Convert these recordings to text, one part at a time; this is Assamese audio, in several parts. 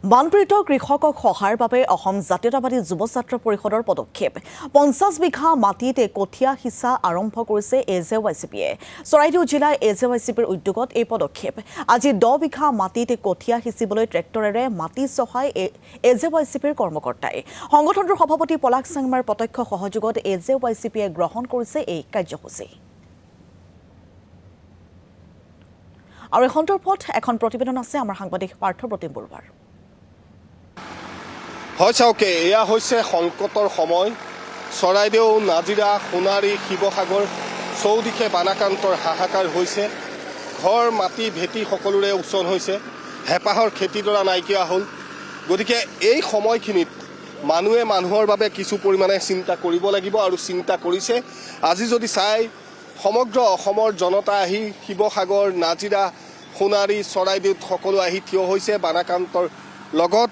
বানপীড়িত কৃষকক সহায়ৰ বাবে অসম জাতীয়তাবাদী যুৱ ছাত্ৰ পৰিষদৰ পদক্ষেপ ৫০ বিঘা মাটিত কঠীয়া সিঁচা আৰম্ভ কৰিছে এজেৱাইচিপিয়ে। চৰাইদেউ জিলাৰ এজেৱাইচিপিৰ উদ্যোগত এই পদক্ষেপ। আজি ১০ বিঘা মাটিত কঠীয়া সিঁচিবলৈ ট্ৰেক্টৰেৰে মাটি চহাই এজেৱাইচিপিৰ কৰ্মকৰ্তাই। সংগঠনটোৰ সভাপতি পলাশ চাংমাৰ প্ৰত্যক্ষ সহযোগত এজেৱাইচিপিয়ে গ্ৰহণ কৰিছে এই কাৰ্যসূচী। আৰু এই সন্দৰ্ভত এখন প্ৰতিবেদন আছে আমাৰ সাংবাদিক পাৰ্থপ্ৰতিম বৰুৱাৰ। হয় চাওকে, এয়া হৈছে সংকটৰ সময়। চৰাইদেউ, নাজিৰা, সোণাৰী, শিৱসাগৰ চৌদিশে বানাক্ৰান্তৰ হাহাকাৰ হৈছে। ঘৰ মাটি ভেটি সকলোৰে উচন হৈছে। হেঁপাহৰ খেতিডৰা নাইকিয়া হ'ল। গতিকে এই সময়খিনিত মানুহে মানুহৰ বাবে কিছু পৰিমাণে চিন্তা কৰিব লাগিব আৰু চিন্তা কৰিছে। আজি যদি চাই সমগ্ৰ অসমৰ জনতা আহি শিৱসাগৰ, নাজিৰা, সোণাৰী, চৰাইদেউত সকলো আহি থিয় হৈছে বানাক্ৰান্তৰ লগত।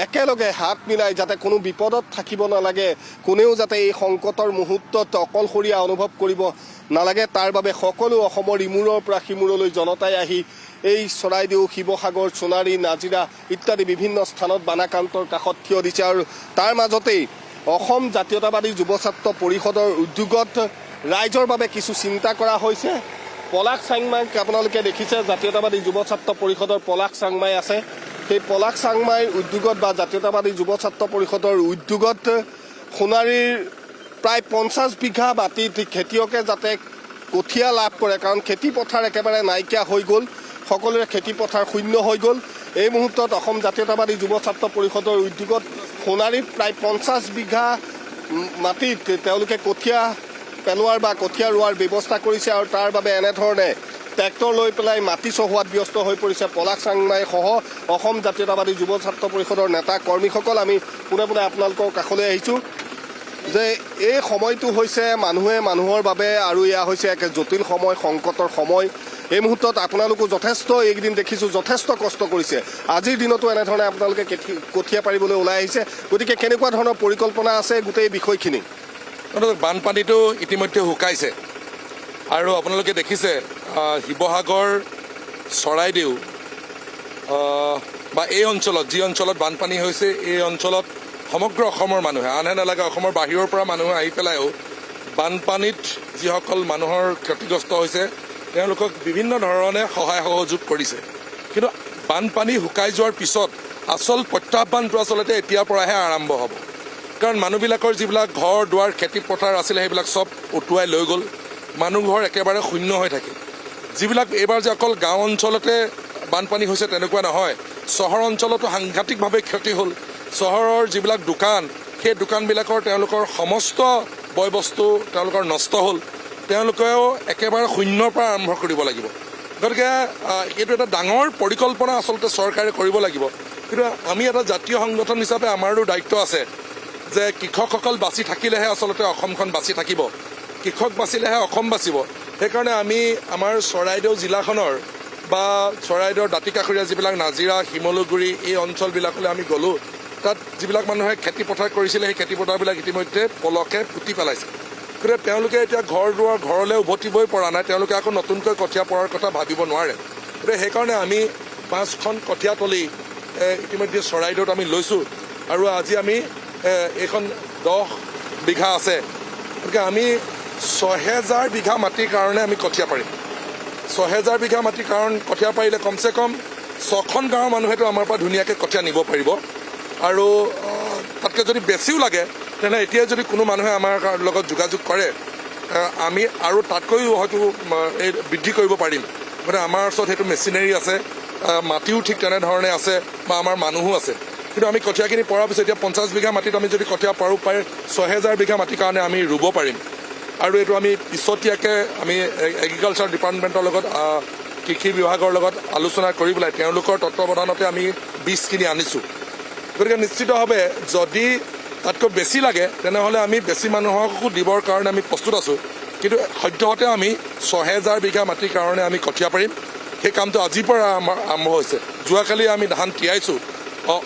একেলগে হাত মিলাই যাতে কোনো বিপদত থাকিব নালাগে, কোনেও যাতে এই সংকটৰ মুহূৰ্তত অকলশৰীয়া অনুভৱ কৰিব নালাগে, তাৰ বাবে সকলো অসমৰ ইমূৰৰ পৰা সিমূৰলৈ জনতাই আহি এই চৰাইদেউ, শিৱসাগৰ, সোণাৰী, নাজিৰা ইত্যাদি বিভিন্ন স্থানত বানাক্ৰান্তৰ কাষত থিয় দিছে। আৰু তাৰ মাজতেই অসম জাতীয়তাবাদী যুৱ ছাত্ৰ পৰিষদৰ উদ্যোগত ৰাইজৰ বাবে কিছু চিন্তা কৰা হৈছে। পলাশ চাংমাইক আপোনালোকে দেখিছে, জাতীয়তাবাদী যুৱ ছাত্ৰ পৰিষদৰ পলাশ চাংমাই আছে। সেই পলাশ চাংমাইৰ উদ্যোগত বা জাতীয়তাবাদী যুৱ ছাত্ৰ পৰিষদৰ উদ্যোগত সোণাৰীৰ প্ৰায় ৫০ বিঘা মাটিত খেতিয়কে যাতে কঠীয়া লাভ কৰে, কাৰণ খেতি পথাৰ একেবাৰে নাইকিয়া হৈ গ'ল, সকলোৰে খেতি পথাৰ শূন্য হৈ গ'ল। এই মুহূৰ্তত অসম জাতীয়তাবাদী যুৱ ছাত্ৰ পৰিষদৰ উদ্যোগত সোণাৰীত প্ৰায় ৫০ বিঘা মাটিত তেওঁলোকে কঠীয়া পেলোৱাৰ বা কঠীয়া ৰোৱাৰ ব্যৱস্থা কৰিছে। আৰু তাৰ বাবে এনেধৰণে ট্ৰেক্টৰ লৈ পেলাই মাটি চহোৱাত ব্যস্ত হৈ পৰিছে পলাশ চাংমাই সহ অসম জাতীয়তাবাদী যুৱ ছাত্ৰ পৰিষদৰ নেতা কৰ্মীসকল। আমি পোনে পোনে আপোনালোকৰ কাষলৈ আহিছোঁ যে এই সময়টো হৈছে মানুহে মানুহৰ বাবে, আৰু এয়া হৈছে এক জটিল সময়, সংকটৰ সময়। এই মুহূৰ্তত আপোনালোকো যথেষ্ট, এইকেইদিন দেখিছোঁ যথেষ্ট কষ্ট কৰিছে। আজিৰ দিনতো এনেধৰণে আপোনালোকে কঠীয়া পাৰিবলৈ ওলাই আহিছে। গতিকে কেনেকুৱা ধৰণৰ পৰিকল্পনা আছে গোটেই বিষয়খিনি? বানপানীটো ইতিমধ্যে শুকাইছে আৰু আপোনালোকে দেখিছে শিৱসাগৰ, চৰাইদেউ বা এই অঞ্চলত যি অঞ্চলত বানপানী হৈছে, এই অঞ্চলত সমগ্ৰ অসমৰ মানুহে, আনহে নালাগে অসমৰ বাহিৰৰ পৰা মানুহে আহি পেলাইও বানপানীত যিসকল মানুহৰ ক্ষতিগ্ৰস্ত হৈছে তেওঁলোকক বিভিন্ন ধৰণে সহায় সহযোগ কৰিছে। কিন্তু বানপানী শুকাই যোৱাৰ পিছত আচল প্ৰত্যাহ্বানটো আচলতে এতিয়াৰ পৰাহে আৰম্ভ হ'ব। কাৰণ মানুহবিলাকৰ যিবিলাক ঘৰ দুৱাৰ খেতি পথাৰ আছিলে সেইবিলাক চব উটুৱাই লৈ গ'ল। মানুহ ঘৰ একেবাৰে শূন্য হৈ থাকে। যিবিলাক এইবাৰ যে অকল গাঁও অঞ্চলতে বানপানী হৈছে তেনেকুৱা নহয়, চহৰ অঞ্চলতো সাংঘাতিকভাৱে ক্ষতি হ'ল। চহৰৰ যিবিলাক দোকান, সেই দোকানবিলাকৰ তেওঁলোকৰ সমস্ত বয় বস্তু তেওঁলোকৰ নষ্ট হ'ল। তেওঁলোকেও একেবাৰে শূন্যৰ পৰা আৰম্ভ কৰিব লাগিব। গতিকে এইটো এটা ডাঙৰ পৰিকল্পনা আচলতে চৰকাৰে কৰিব লাগিব। কিন্তু আমি এটা জাতীয় সংগঠন হিচাপে আমাৰো দায়িত্ব আছে যে কৃষকসকল বাচি থাকিলেহে আচলতে অসমখন বাচি থাকিব, কৃষক বাচিলেহে অসম বাচিব। সেইকাৰণে আমি আমাৰ চৰাইদেউ জিলাখনৰ বা চৰাইদেউৰ দাঁতিকাষৰীয়া যিবিলাক নাজিৰা, শিমলুগুৰি এই অঞ্চলবিলাকলৈ আমি গ'লোঁ। তাত যিবিলাক মানুহে খেতি পথাৰ কৰিছিলে সেই খেতি পথাৰবিলাক ইতিমধ্যে পলসে পুতি পেলাইছে। গতিকে তেওঁলোকে এতিয়া ঘৰ দুৱাৰ ঘৰলৈ উভতিবই পৰা নাই, তেওঁলোকে আকৌ নতুনকৈ কঠীয়া পৰাৰ কথা ভাবিব নোৱাৰে। গতিকে সেইকাৰণে আমি 5খন কঠীয়াতলি ইতিমধ্যে চৰাইদেউত আমি লৈছোঁ। আৰু আজি আমি এইখন 10 বিঘা আছে। গতিকে আমি 6000 বিঘা মাটিৰ কাৰণে আমি কঠীয়া পাৰিম। 6000 বিঘা মাটিৰ কাৰণ কঠীয়া পাৰিলে কমচে কম 6খন গাঁৱৰ মানুহেতো আমাৰ পৰা ধুনীয়াকৈ কঠীয়া নিব পাৰিব। আৰু তাতকৈ যদি বেছিও লাগে তেনে এতিয়াই যদি কোনো মানুহে আমাৰ লগত যোগাযোগ কৰে আমি আৰু তাতকৈও হয়তো এই বৃদ্ধি কৰিব পাৰিম। গতিকে আমাৰ ওচৰত সেইটো মেচিনাৰী আছে, মাটিও ঠিক তেনেধৰণে আছে বা আমাৰ মানুহো আছে। কিন্তু আমি কঠীয়াখিনি পৰাৰ পিছত এতিয়া 50 বিঘা মাটিত আমি যদি কঠীয়া পাৰোঁ, প্ৰায় 6000 বিঘা মাটিৰ কাৰণে আমি ৰুব পাৰিম। আৰু এইটো আমি পিছতীয়াকৈ আমি এগ্ৰিকালচাৰ ডিপাৰ্টমেণ্টৰ লগত, কৃষি বিভাগৰ লগত আলোচনা কৰি পেলাই তেওঁলোকৰ তত্ত্বাৱধানতে আমি বীজ কিনি আনিছোঁ। গতিকে নিশ্চিতভাৱে যদি তাতকৈ বেছি লাগে তেনেহ'লে আমি বেছি মানুহকো দিবৰ কাৰণে আমি প্ৰস্তুত আছোঁ। কিন্তু সদ্যহতে আমি 6000 বিঘা মাটিৰ কাৰণে আমি কঠীয়া পাৰিম। সেই কামটো আজিৰ পৰা আমাৰ আৰম্ভ হৈছে। যোৱাকালি আমি ধান তিয়াইছোঁ,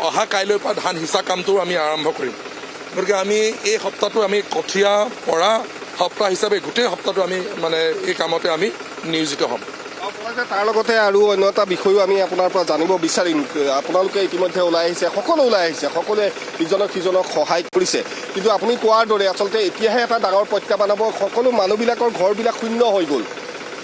অহা কাইলৈৰ পৰা ধান সিঁচা কামটো আমি আৰম্ভ কৰিম। গতিকে আমি এই সপ্তাহটো আমি কঠীয়া পৰা সপ্তাহ হিচাপে গোটেই সপ্তাহটো আমি এই কামতে আমি নিয়োজিত হ'ম। তাৰ লগতে আৰু অন্য এটা বিষয়ো আমি আপোনাৰ পৰা জানিব বিচাৰিম। আপোনালোকে ইতিমধ্যে ওলাই আহিছে, সকলোৱে ইজনক সিজনক সহায় কৰিছে, কিন্তু আপুনি কোৱাৰ দৰে আচলতে এতিয়াহে এটা ডাঙৰ প্ৰত্যাহ্বান হ'ব। সকলো মানুহবিলাকৰ ঘৰবিলাক শূন্য হৈ গ'ল।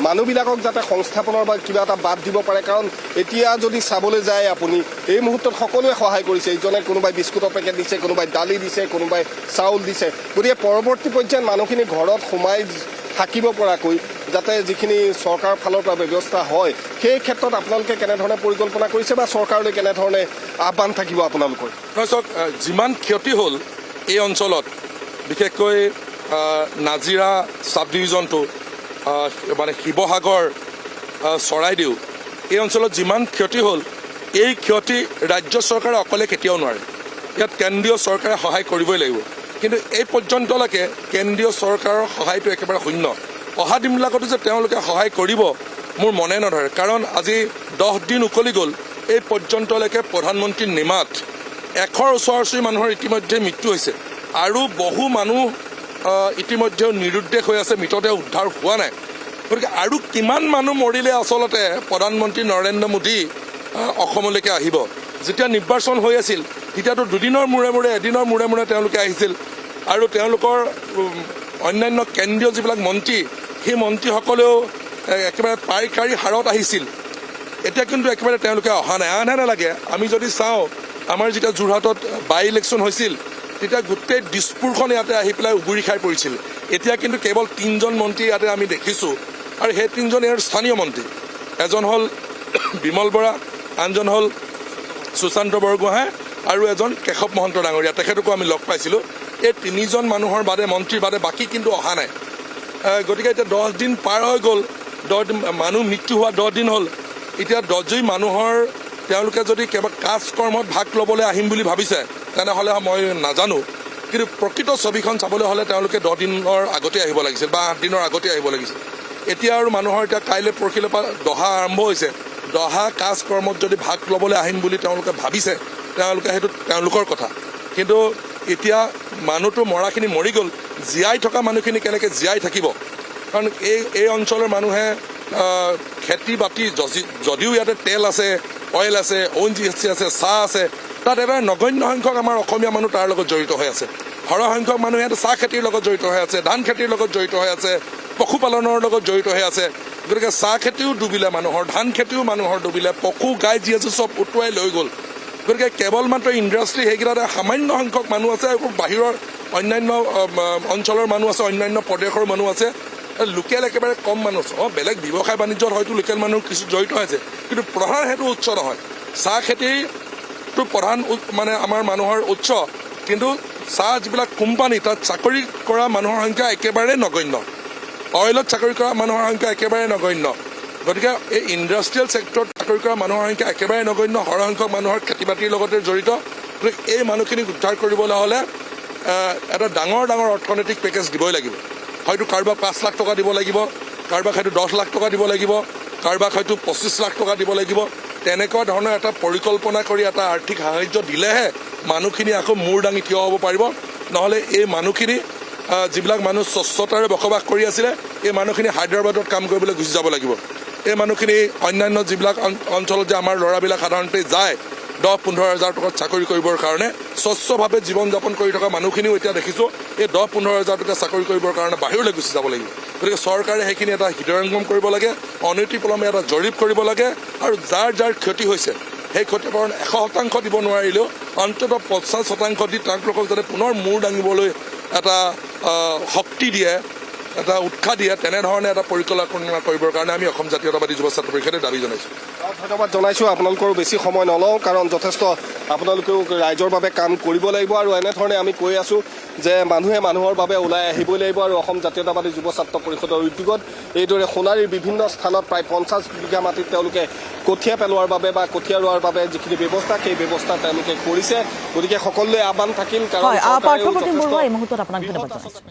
মানুহবিলাকক যাতে সংস্থাপনৰ বা কিবা এটা বাদ দিব পাৰে, কাৰণ এতিয়া যদি চাবলৈ যায় আপুনি এই মুহূৰ্তত সকলোৱে সহায় কৰিছে। ইজনে কোনোবাই বিস্কুটৰ পেকেট দিছে, কোনোবাই দালি দিছে, কোনোবাই চাউল দিছে। গতিকে পৰৱৰ্তী পৰ্যায়ত মানুহখিনি ঘৰত সোমাই থাকিব পৰাকৈ যাতে যিখিনি চৰকাৰৰ ফালৰ পৰা ব্যৱস্থা হয়, সেই ক্ষেত্ৰত আপোনালোকে কেনেধৰণে পৰিকল্পনা কৰিছে বা চৰকাৰলৈ কেনেধৰণে আহ্বান থাকিব আপোনালোকৰ? চাওক, যিমান ক্ষতি হ'ল এই অঞ্চলত, বিশেষকৈ নাজিৰা চাব ডিভিজনটো, মানে শিৱসাগৰ, চৰাইদেউ, এই অঞ্চলত যিমান ক্ষতি হ'ল, এই ক্ষতি ৰাজ্য চৰকাৰে অকলে কেতিয়াও নোৱাৰে। ইয়াত কেন্দ্ৰীয় চৰকাৰে সহায় কৰিবই লাগিব, কিন্তু এই পৰ্যন্তলৈকে কেন্দ্ৰীয় চৰকাৰৰ সহায়টো একেবাৰে শূন্য। অহা দিনবিলাকতো যে তেওঁলোকে সহায় কৰিব মোৰ মনে নধৰে, কাৰণ আজি 10 দিন উকলি গ'ল এই পৰ্যন্তলৈকে প্ৰধানমন্ত্ৰীৰ নিমাত 100ৰ ওচৰা-ওচৰি মানুহৰ ইতিমধ্যে মৃত্যু হৈছে, আৰু বহু মানুহ ইতিমধ্যে নিৰুদ্দেশ হৈ আছে, মৃতদেহ উদ্ধাৰ হোৱা নাই। গতিকে আৰু কিমান মানুহ মৰিলে আচলতে প্ৰধানমন্ত্ৰী নৰেন্দ্ৰ মোদী অসমলৈকে আহিব? যেতিয়া নিৰ্বাচন হৈ আছিল তেতিয়াতো দুদিনৰ মূৰে মূৰে, এদিনৰ মূৰে মূৰে তেওঁলোকে আহিছিল, আৰু তেওঁলোকৰ অন্যান্য কেন্দ্ৰীয় যিবিলাক মন্ত্ৰী, সেই মন্ত্ৰীসকলেও একেবাৰে পাইকাৰী হাৰত আহিছিল। এতিয়া কিন্তু একেবাৰে তেওঁলোকে অহা নাই। আনহে নালাগে, আমি যদি চাওঁ আমাৰ যেতিয়া যোৰহাটত বাই ইলেকশ্যন হৈছিল তেতিয়া গোটেই দিছপুৰখন ইয়াতে আহি পেলাই উগুৰি খাই পৰিছিল। এতিয়া কিন্তু কেৱল 3জন মন্ত্ৰী ইয়াতে আমি দেখিছোঁ, আৰু সেই 3জন ইয়াৰ স্থানীয় মন্ত্ৰী। এজন হ'ল বিমল বৰা, আনজন হ'ল সুশান্ত বৰগোহাঁই, আৰু এজন কেশৱ মহন্ত ডাঙৰীয়া, তেখেতকো আমি লগ পাইছিলোঁ। এই 3জন মানুহৰ বাদে, মন্ত্ৰীৰ বাদে বাকী কিন্তু অহা নাই। গতিকে এতিয়া 10 দিন পাৰ হৈ গ'ল, মানুহ মৃত্যু হোৱা 10 দিন হ'ল। এতিয়া 10জন মানুহৰ তেওঁলোকে যদি কেৱল কাজ কৰ্মত ভাগ ল'বলৈ আহিম বুলি ভাবিছে তেনেহ'লে মই নাজানো, কিন্তু প্ৰকৃত ছবিখন চাবলৈ হ'লে তেওঁলোকে 10 দিনৰ আগতে আহিব লাগিছিল বা 8 দিনৰ আগতে আহিব লাগিছিল। এতিয়া আৰু মানুহৰ এতিয়া কাইলৈ পৰহিলৈ পৰা দহা আৰম্ভ হৈছে। দহা কাজ কৰ্মত যদি ভাগ ল'বলৈ আহিম বুলি তেওঁলোকে ভাবিছে, তেওঁলোকে সেইটো তেওঁলোকৰ কথা, কিন্তু এতিয়া মানুহটো মৰাখিনি মৰি গ'ল, জীয়াই থকা মানুহখিনি কেনেকৈ জীয়াই থাকিব? কাৰণ এই অঞ্চলৰ মানুহে খেতি বাতি, যদিও ইয়াতে তেল আছে, অইল আছে, ONGC আছে, চাহ আছে, তাত এবাৰ নগণ্য সংখ্যক আমাৰ অসমীয়া মানুহ তাৰ লগত জড়িত হৈ আছে। সৰহ সংখ্যক মানুহ ইয়াতে চাহ খেতিৰ লগত জড়িত হৈ আছে, ধান খেতিৰ লগত জড়িত হৈ আছে, পশুপালনৰ লগত জড়িত হৈ আছে। গতিকে চাহ খেতিও ডুবিলে মানুহৰ, ধান খেতিও মানুহৰ ডুবিলে, পশু গাই যি আছে চব উটুৱাই লৈ গ'ল। গতিকে কেৱল মাত্ৰ ইণ্ডাষ্ট্ৰী সেইকেইটাতে সামান্য সংখ্যক মানুহ আছে, আৰু বাহিৰৰ অন্যান্য অঞ্চলৰ মানুহ আছে, অন্যান্য প্ৰদেশৰ মানুহ আছে, লোকেল একেবাৰে কম মানুহ আছে। বেলেগ ব্যৱসায় বাণিজ্যত হয়তো লোকেল মানুহ কিছু জড়িত হৈছে, কিন্তু প্ৰধান সেইটো উৎস নহয়। চাহ খেতিটো প্ৰধান মানে আমাৰ মানুহৰ উৎস, কিন্তু চাহ যিবিলাক কোম্পানী তাত চাকৰি কৰা মানুহৰ সংখ্যা একেবাৰে নগণ্য, অইলত চাকৰি কৰা মানুহৰ সংখ্যা একেবাৰে নগণ্য। গতিকে এই ইণ্ডাষ্ট্ৰিয়েল ছেক্টৰত চাকৰি কৰা মানুহৰ সংখ্যা একেবাৰে নগণ্য, সৰহসংখ্যক মানুহৰ খেতি বাতিৰ লগতে জড়িত। গতিকে এই মানুহখিনিক উদ্ধাৰ কৰিবলৈ হ'লে এটা ডাঙৰ ডাঙৰ অৰ্থনৈতিক পেকেজ দিবই লাগিব। হয়তো কাৰোবাক 5 লাখ টকা দিব লাগিব, কাৰোবাক হয়তো 10 লাখ টকা দিব লাগিব, কাৰোবাক হয়তো 25 লাখ টকা দিব লাগিব। তেনেকুৱা ধৰণৰ এটা পৰিকল্পনা কৰি এটা আৰ্থিক সাহাৰ্য দিলেহে মানুহখিনি আকৌ মূৰ দাঙি থিয় হ'ব পাৰিব। নহ'লে এই মানুহখিনি, যিবিলাক মানুহ স্বচ্ছতাৰে বসবাস কৰি আছিলে, এই মানুহখিনি হায়দৰাবাদত কাম কৰিবলৈ গুচি যাব লাগিব। এই মানুহখিনি অন্যান্য যিবিলাক অঞ্চলত যে আমাৰ ল'ৰাবিলাক সাধাৰণতে যায় 10-15 হাজাৰ টকাত চাকৰি কৰিবৰ কাৰণে, স্বচ্ছভাৱে জীৱন যাপন কৰি থকা মানুহখিনিও এতিয়া দেখিছোঁ এই 10-15 হাজাৰ টকা চাকৰি কৰিবৰ কাৰণে বাহিৰলৈ গুচি যাব লাগিব। গতিকে চৰকাৰে সেইখিনি এটা হৃদয়ংগম কৰিব লাগে, অনতিপলমে এটা জৰীপ কৰিব লাগে, আৰু যাৰ যাৰ ক্ষতি হৈছে সেই ক্ষতিপূৰণ 100% দিব নোৱাৰিলেও অন্ততঃ 50% দি তেওঁলোকক যাতে পুনৰ মূৰ দাঙিবলৈ এটা শক্তি দিয়ে, এটা উৎসাহ দিয়ে, তেনেধৰণে এটা পৰিকল্পনা কৰিবৰ কাৰণে আমি অসম জাতীয়তাবাদী যুৱ ছাত্ৰ পৰিষদে দাবী জনাইছোঁ। ধন্যবাদ জনাইছোঁ। আপোনালোকৰো বেছি সময় নলওঁ, কাৰণ যথেষ্ট আপোনালোকেও ৰাইজৰ বাবে কাম কৰিব লাগিব, আৰু এনেধৰণে আমি কৈ আছোঁ যে মানুহে মানুহৰ বাবে ওলাই আহিবই লাগিব। আৰু অসম জাতীয়তাবাদী যুৱ ছাত্ৰ পৰিষদৰ উদ্যোগত এইদৰে সোণাৰীৰ বিভিন্ন স্থানত প্ৰায় 50 বিঘা মাটিত তেওঁলোকে কঠীয়া পেলোৱাৰ বাবে বা কঠীয়া ৰোৱাৰ বাবে যিখিনি ব্যৱস্থা, সেই ব্যৱস্থা তেওঁলোকে কৰিছে। গতিকে সকলোৱে আহ্বান থাকিল, কাৰণ পাৰ্থপ্ৰতিম বৰুৱা এই মুহূৰ্তত আপোনাক ধন্যবাদ জনাইছোঁ।